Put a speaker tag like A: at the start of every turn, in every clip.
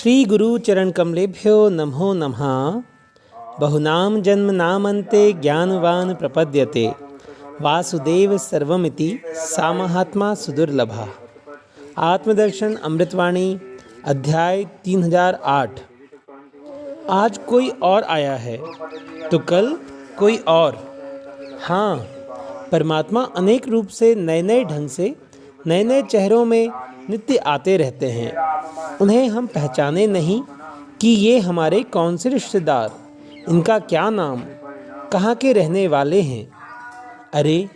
A: श्री गुरु चरण कमलेभ्यो नमो नमः। बहुनाम जन्म नामन्ते ज्ञानवान प्रपद्यते वासुदेव सर्वमिति सा महात्मा सुदुर्लभा। आत्मदर्शन अमृतवाणी अध्याय 3008। आज कोई और आया है तो कल कोई और। हाँ, परमात्मा अनेक रूप से नए नए ढंग से नए नए चेहरों में नित्य आते रहते हैं। उन्हें हम पहचाने नहीं कि ये हमारे कौन से रिश्तेदार, इनका क्या नाम, कहाँ के रहने वाले हैं। अरे,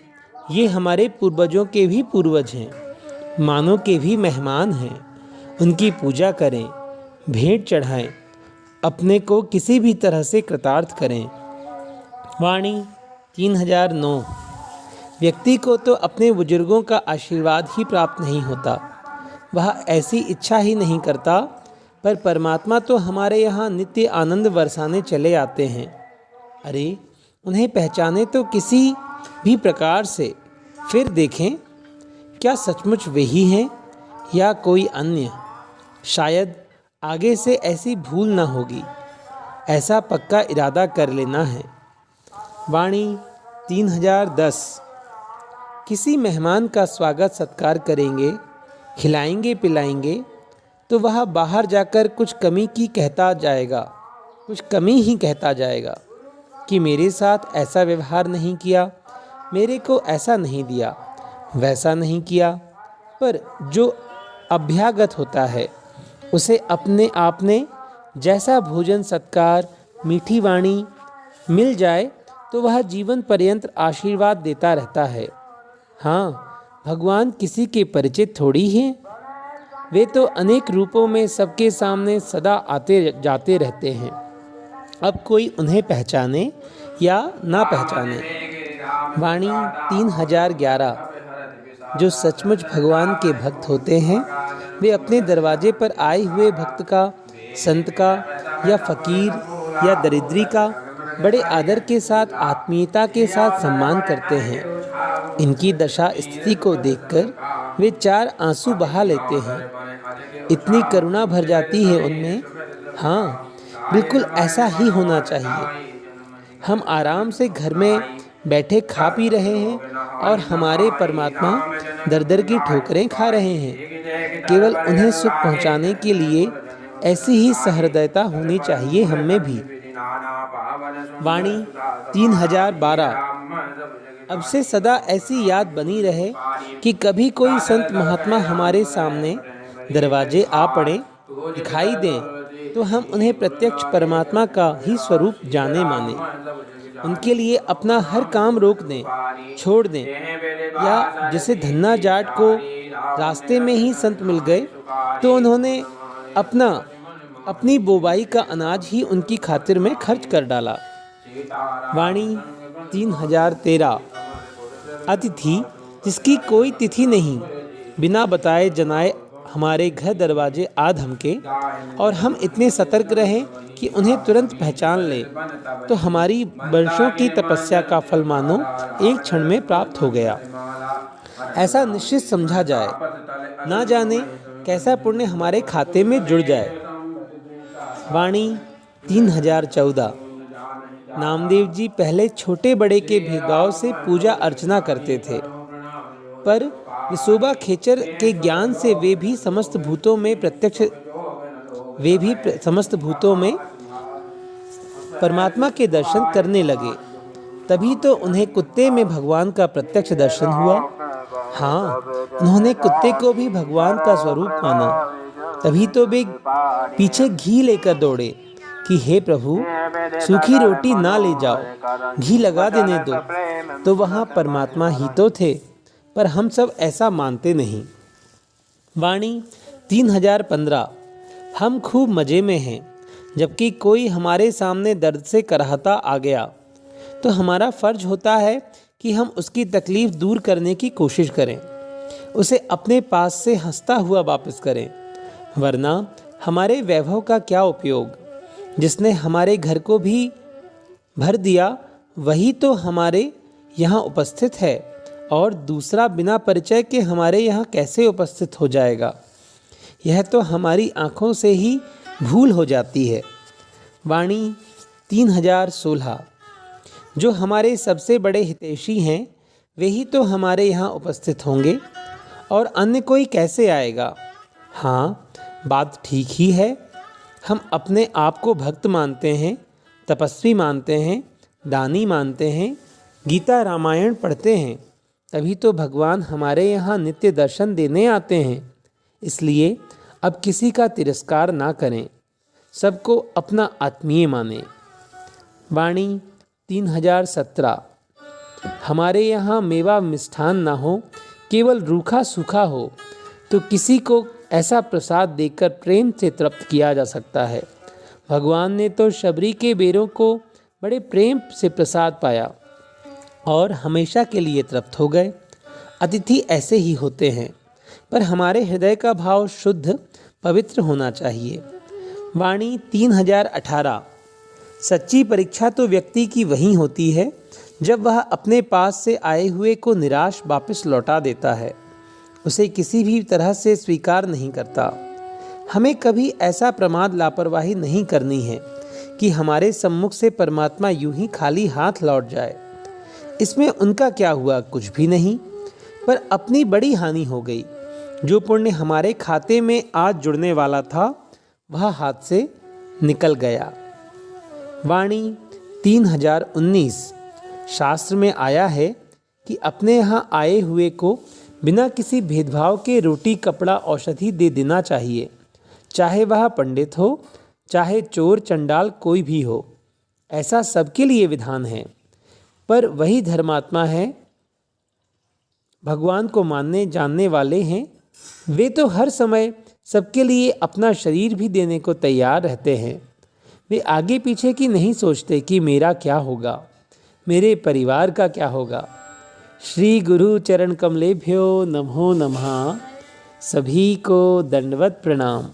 A: ये हमारे पूर्वजों के भी पूर्वज हैं, मानव के भी मेहमान हैं। उनकी पूजा करें, भेंट चढ़ाएं, अपने को किसी भी तरह से कृतार्थ करें। वाणी 3009। व्यक्ति को तो अपने बुजुर्गों का आशीर्वाद ही प्राप्त नहीं होता, वह ऐसी इच्छा ही नहीं करता, पर परमात्मा तो हमारे यहाँ नित्य आनंद बरसाने चले आते हैं। अरे, उन्हें पहचाने तो किसी भी प्रकार से, फिर देखें क्या सचमुच वही हैं या कोई अन्य। शायद आगे से ऐसी भूल न होगी, ऐसा पक्का इरादा कर लेना है। वाणी 3010। किसी मेहमान का स्वागत सत्कार करेंगे, खिलाएंगे पिलाएंगे तो वह बाहर जाकर कुछ कमी ही कहता जाएगा कि मेरे साथ ऐसा व्यवहार नहीं किया, मेरे को ऐसा नहीं दिया, वैसा नहीं किया। पर जो अभ्यागत होता है उसे अपने आप ने जैसा भोजन सत्कार मीठी वाणी मिल जाए तो वह जीवन पर्यंत आशीर्वाद देता रहता है। हाँ, भगवान किसी के परिचित थोड़ी हैं, वे तो अनेक रूपों में सबके सामने सदा आते जाते रहते हैं। अब कोई उन्हें पहचाने या ना पहचाने। वाणी 3011। जो सचमुच भगवान के भक्त होते हैं वे अपने दरवाजे पर आए हुए भक्त का, संत का या फकीर या दरिद्री का बड़े आदर के साथ, आत्मीयता के साथ सम्मान करते हैं। इनकी दशा स्थिति को देखकर वे चार आंसू बहा लेते हैं। इतनी करुणा भर जाती है उनमें। हाँ, बिल्कुल ऐसा ही होना चाहिए। हम आराम से घर में बैठे खा पी रहे हैं और हमारे परमात्मा दर दर की ठोकरें खा रहे हैं। केवल उन्हें सुख पहुंचाने के लिए ऐसी ही सहृदयता होनी चाहिए हम में भी। वाणी 3012। अब से सदा ऐसी याद बनी रहे कि कभी कोई संत महात्मा हमारे सामने दरवाजे आ पड़े, दिखाई दें तो हम उन्हें प्रत्यक्ष परमात्मा का ही स्वरूप जाने माने। उनके लिए अपना हर काम रोक दें, छोड़ दें। या जैसे धन्ना जाट को रास्ते में ही संत मिल गए तो उन्होंने अपनी बोवाई का अनाज ही उनकी खातिर में खर्च कर डाला। वाणी 3013। अतिथि जिसकी कोई तिथि नहीं, बिना बताए जनाए हमारे घर दरवाजे आ धमके और हम इतने सतर्क रहें कि उन्हें तुरंत पहचान लें तो हमारी वर्षों की तपस्या का फल मानो एक क्षण में प्राप्त हो गया, ऐसा निश्चित समझा जाए। ना जाने कैसा पुण्य हमारे खाते में जुड़ जाए। वाणी 3014। नामदेव जी पहले छोटे बड़े के भेदभाव से पूजा अर्चना करते थे, पर विसोबा खेचर के ज्ञान से वे भी समस्त भूतों में परमात्मा के दर्शन करने लगे। तभी तो उन्हें कुत्ते में भगवान का प्रत्यक्ष दर्शन हुआ। हाँ, उन्होंने कुत्ते को भी भगवान का स्वरूप माना। तभी तो वे पीछे घी लेकर दौड़े कि हे प्रभु, सूखी रोटी ना ले जाओ, घी लगा देने दो। तो वहाँ परमात्मा ही तो थे, पर हम सब ऐसा मानते नहीं। वाणी 3015। हम खूब मज़े में हैं, जबकि कोई हमारे सामने दर्द से कराहता आ गया तो हमारा फ़र्ज होता है कि हम उसकी तकलीफ़ दूर करने की कोशिश करें, उसे अपने पास से हंसता हुआ वापस करें। वरना हमारे वैभव का क्या उपयोग। जिसने हमारे घर को भी भर दिया वही तो हमारे यहाँ उपस्थित है, और दूसरा बिना परिचय के हमारे यहाँ कैसे उपस्थित हो जाएगा। यह तो हमारी आँखों से ही भूल हो जाती है। वाणी 3016। जो हमारे सबसे बड़े हितैषी हैं वे ही तो हमारे यहाँ उपस्थित होंगे और अन्य कोई कैसे आएगा। हाँ, बात ठीक ही है। हम अपने आप को भक्त मानते हैं, तपस्वी मानते हैं, दानी मानते हैं, गीता रामायण पढ़ते हैं, तभी तो भगवान हमारे यहाँ नित्य दर्शन देने आते हैं। इसलिए अब किसी का तिरस्कार ना करें, सबको अपना आत्मीय मानें। वाणी 3017। हमारे यहाँ मेवा मिष्ठान ना हो, केवल रूखा सूखा हो तो किसी को ऐसा प्रसाद देकर प्रेम से तृप्त किया जा सकता है। भगवान ने तो शबरी के बेरों को बड़े प्रेम से प्रसाद पाया और हमेशा के लिए तृप्त हो गए। अतिथि ऐसे ही होते हैं, पर हमारे हृदय का भाव शुद्ध पवित्र होना चाहिए। वाणी 3018। सच्ची परीक्षा तो व्यक्ति की वही होती है जब वह अपने पास से आए हुए को निराश वापस लौटा देता है, उसे किसी भी तरह से स्वीकार नहीं करता। हमें कभी ऐसा प्रमाद लापरवाही नहीं करनी है कि हमारे सम्मुख से परमात्मा यूं ही खाली हाथ लौट जाए। इसमें उनका क्या हुआ, कुछ भी नहीं, पर अपनी बड़ी हानि हो गई। जो पुण्य हमारे खाते में आज जुड़ने वाला था वह हाथ से निकल गया। वाणी 3019। शास्त्र में आया है कि अपने यहाँ आए हुए को बिना किसी भेदभाव के रोटी कपड़ा औषधि दे देना चाहिए, चाहे वह पंडित हो, चाहे चोर चंडाल कोई भी हो। ऐसा सबके लिए विधान है। पर वही धर्मात्मा है, भगवान को मानने जानने वाले हैं, वे तो हर समय सबके लिए अपना शरीर भी देने को तैयार रहते हैं। वे आगे पीछे की नहीं सोचते कि मेरा क्या होगा, मेरे परिवार का क्या होगा। श्री गुरु चरण कमलेभ्यो नमो नमः। सभी को दंडवत प्रणाम।